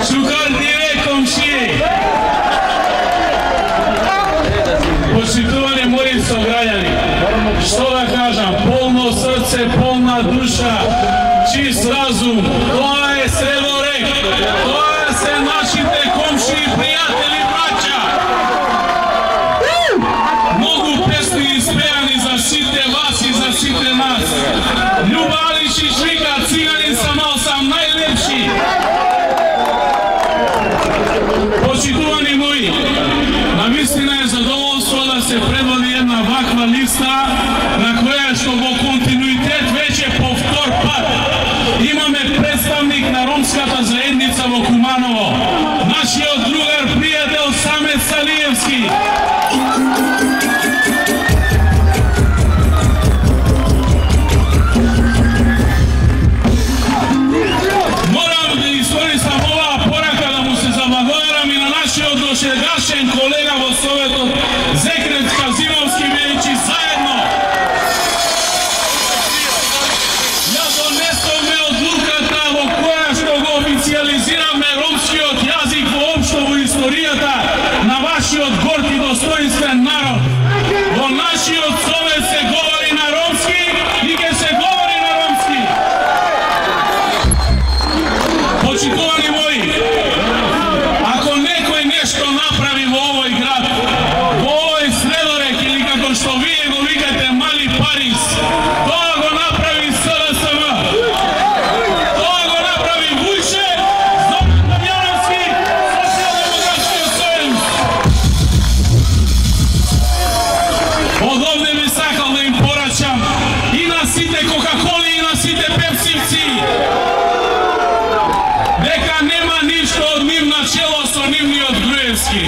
Шукар директом ши. Почитувани мои сограѓани, што да кажам, полно срце, полна душа, чист разум, тоа е Средорек, тоа се нашите комши и пријатели, браќа. Многу песни испеани за сите вас и за сите нас. Љубавиш и швика, циганин самал сам најлепши. Почитувани мои, навистина е задоволство да се предводи една ваква листа на која што во континуитет веќе по втор пат имаме представник на ромската заедница во Куманово, нашиот другар пријател Самет Салиевски. Морам да искористам оваа порака да му се заблагодарам и на нашиот дошегашен колега во Советот Зекрет Казимовски, бидејќи заедно ја донесовме одлуката во која што го официјализираме ромскиот јазик воопшто во историјата на вашиот горд и достоинствен народ. Во нашиот совет се говори на ромски и ќе се говори на ромски. Почитувани мои, ако некој нешто направи во овој град, во овој Средорек или како што вие го викате Мали Парис, тоа го направи СДСМ. Тоа го направи Вујше, Зоран Дамјановски, Социјалдемократскиот сојуз. Од овде би сакал да им порачам и на сите Кока-коли и на сите Пепсивци дека нема ништо од нив начело со нивниот Груевски.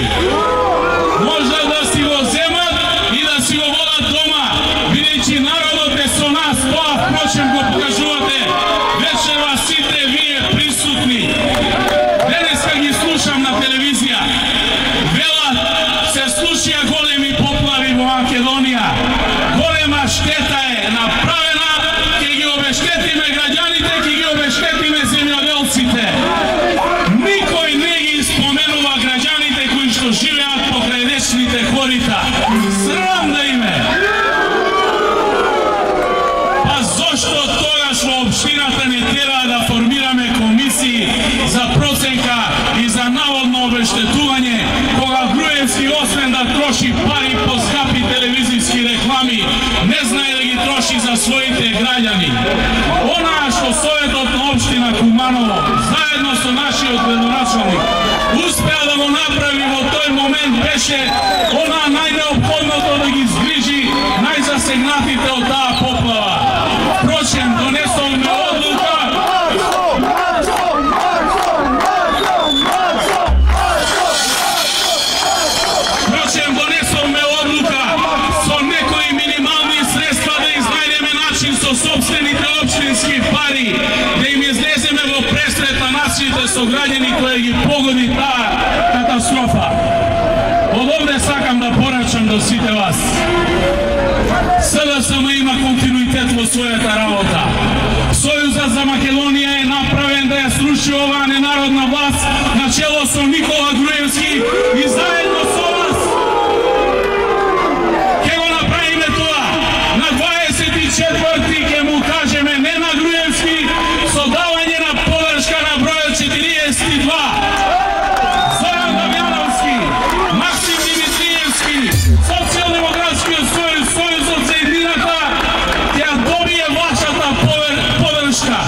Можда да си го земат и да си го водат дома, бидејќи народот е со нас, тоа впрочем го покажувате вечерва сите вие присутни. Денеска ги слушам на телевизија. Велат, се случија големи поплави во Македонија. Голема штета е направена, ќе ги обештетиме граѓаните, ќе ги обештетиме земјоделците. Никој не ги споменува граѓаните кои што живеат покрај речните корита. Срам да име! Па зошто тогаш во општината не тера да формираме комисии за проценка и за наводно обештетување, кога Груевски освен да троши пари по скапи телевизиски реклами, не знае да ги троши за своите граѓани. Онаа што Советот на општина Куманово, заедно со нашиот градоначалник, успеа да го направи во тој момент беше онаа најнеопходното да ги згрижи најзасегнатите од таа поплава. Впрочем, донесовме одлука со некои минимални средства да изнајдеме начин со собствените општински пари да им излеземе во пресрет на нашите сограѓани кои ги погоди таа катастрофа. Од овде сакам да порачам до сите вас. СДСМ има континуитет во својата работа. Сојузот за Македонија е направен да ја сруши оваа ненародна власт начело со Никола Груевски и заедно со вас ќе го направиме тоа. На 24 ќе му кажеме не на Груевски со давање на подршка на бројот 42. Зоран Дамјановски, Максим Димитриевски, Социјалдемократскиот сојуз, Сојузот за едината ќе ја добие вашата подршка.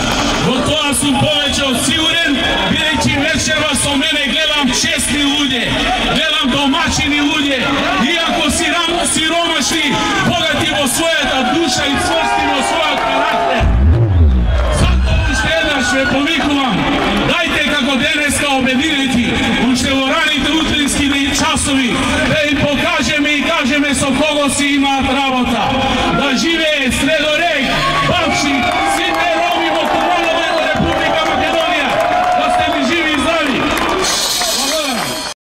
Во тоа сум повеќе од сигурен, бидејќи вечерва со мене гледам честни луѓе, гледам домачини луѓе, иако сиромашни, богати во својата душа и цврсти во својот карактер. Затоа уште еднаш ве повикувам, дајте како денеска обединети, уште во раните утрински часови, да им покажеме и кажеме со кого си имаат работа. Да живее Средорек!